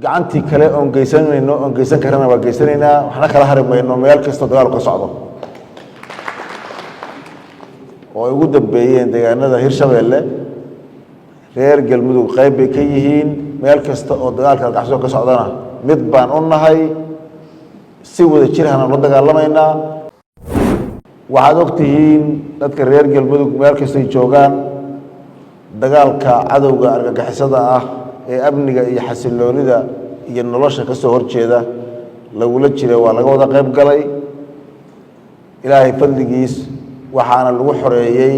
gacantii kale oon geysan karana waa geysanaynaa waxna kala hari mayno meel kastoo dagaalku ka socdo oo ay ugu dambeeyeen deegaanada Hirshabeelle reer Galmudug qayb bay ka yihiin meel kasta oo dagaalka gacsoo ka socdana mid baan u nahay si wada jir ah la dagaalamayna waxaad ogtihiin dadka reer Galmudug meel kasta ay joogaan dagaalka cadowga argagixisada ah ee amniga iyo xasiloonida iyo nolosha ka soo horjeeda lagula jiro waa laga wada qayb galay ilaahay fadligiis waxaana lagu xoreeyay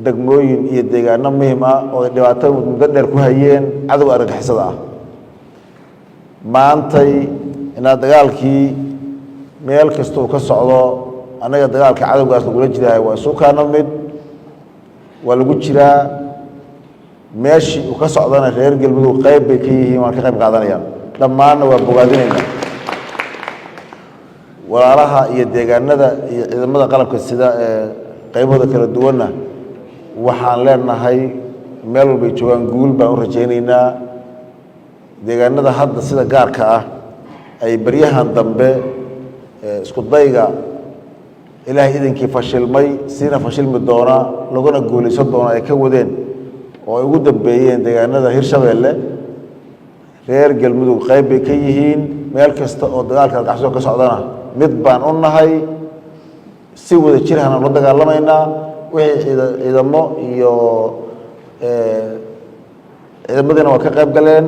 degmooyin iyo deegaano muhiim ah oo dhibaato muddo dheer ku hayeen cadowga argagixisada ah maantay inaa dagaalkii meel kasta uu ka socdo anaga dagaalka cadowgaas lagula jiray waa isu kaana mid waa lagu jiraa meeshii uu ka socdana reer Galmudug qayb bay ka yihiin waan ka qayb qaadanayaan dhammaanna waa bogaadinaynaa walaalaha iyo deegaanada iyo ciidamada qalabka sida qaybada kala duwanna waxaan leenahay meel walba joogaan guul baan u rajaynaynaa deegaanada hadda sida gaarka ah ay baryahan dambe isku dayga ilaahay idinkii fashilmay sina fashilmi doona laguna guulaysan doona ay ka wadeen oo ay ugu dambeeyeen deegaanada Hirshabeelle reer Galmudug qayb bay ka yihiin meel kasta oo dagaalka gacsoo ka socdana mid baan u nahay si wada jir ah la dagaalamayna wixii ciidamo iyo ciidamadana waa ka qayb galeen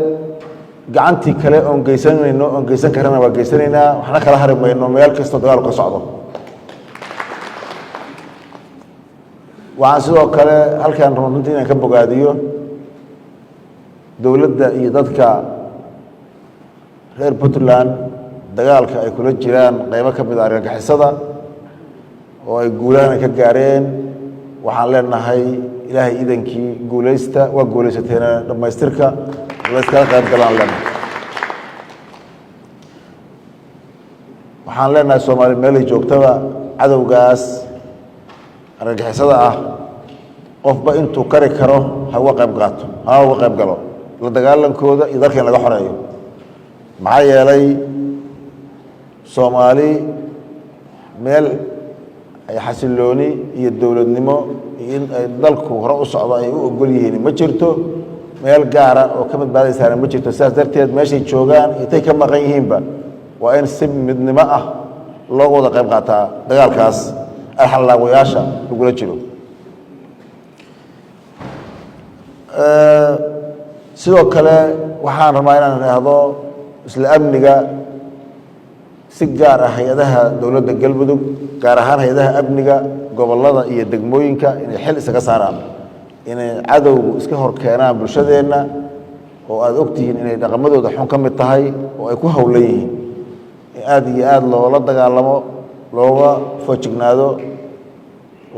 gacantii kale oon geysan karana waa geysanaynaa waxna kala hari mayno meel kasta dagaalku ka socdo waxaan sidoo kale halkaan runtii inaan ka bogaadiyo dowladda iyo dadka reer Puntland dagaalka ay kula jiraan qaybo ka mid ah argagixisada oo ay guulaan ka gaareen waxaan leenahay ilaahay idankii guulaysta waa guulaysateena dhamaystirka la iskala qayb galaan leenahay waxaan leenahay Soomaali meel ay joogtaba cadowgaas argagixisada ah qofba intuu kari karo ha uga qayb qaato ha uga qayb galo la dagaalankooda iyo dalka in laga xoreeyo maxaa yeelay Soomaali meel ay xasilooni iyo dawladnimo in ay dalku hore u socdo ay u ogol yihiin ma jirto meel gaar ah oo ka badbaadaysan ma jirto saas darteed meeshay joogaan intay ka maqan yihiinba waa in si midnimo ah loo wada qayb qaataa dagaalkaas alxalaawayaasha lagula jiro sidoo kale waxaan rabaa inaan idhaahdo isla amniga si gaar ah hay'adaha dowladda Galmudug gaar ahaan hay'adaha amniga gobolada iyo degmooyinka inay xil isaga saaraan inay cadowgu iska hor keenaan bulshadeena oo aad ogtihiin inay dhaqamadooda xun ka mid tahay oo ay ku hawlan yihiin aad iyo aad loola dagaalamo looga foojignaado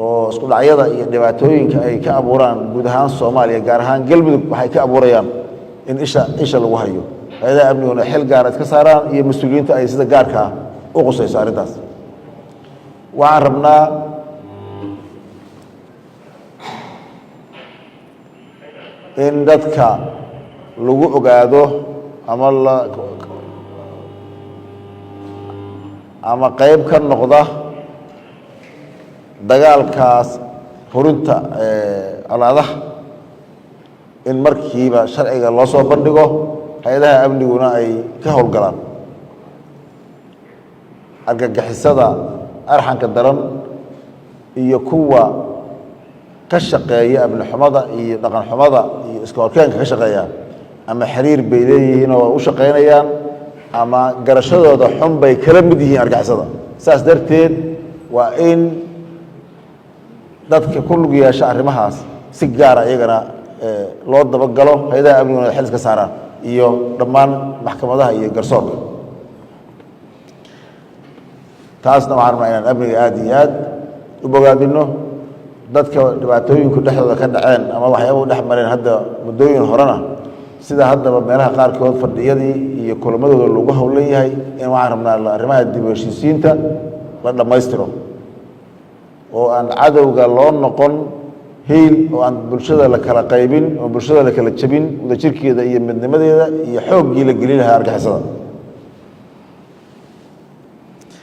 oo isku dhacyada iyo dhibaatooyinka ay ka abuuraan guud ahaan Soomaaliya gaar ahaan Galmudug waxay ka abuurayaan in isha lagu hayo hay'adaha amniguna xil gaar ah iska saaraan iyo mas'uuliyiinta ay sida gaarka ah u qusayso arrintaas waxaan rabnaa in dadka lagu ogaado ama qayb ka noqda dagaalkaas horinta colaadaha in markiiba sharciga loo soo bandhigo hay'adaha amniguna ay ka howlgalaan argagixisada arxanka daran iyo kuwa ka shaqeeya amni xumada iyo dhaqan xumada iyo iska horkeenka ka shaqeeya ama xiriir bay leeyihiin oo u shaqeynayaan ama garashadooda xun bay kala mid yihiin argagixisada saas darteed waa in dadka ku lug yeesha arrimahaas si gaar ah iyagana loo dabagalo hay'adaha amniguna xil iska saaraan iyo dhammaan maxkamadaha iyo garsoorka taasna waxaan rabnaa inaan amniga aad iyo aad u bogaadino dadka dhibaatooyinku dhexdooda ka dhaceen ama waxyaabo dhex mareen hadda muddooyin horena sida haddaba meelaha qaarkood fadhiyadii iyo kulamadooda lagu howlan yahay in waxaan rabnaa arrimaha dib u heshiisiinta la dhammaystiro oo aan cadowga loo noqon hiil oo aan bulshada la kala qaybin oo bulshada la kala jabin wadajirkeeda iyo midnimadeeda iyo xooggii la gelin lahaa argixisada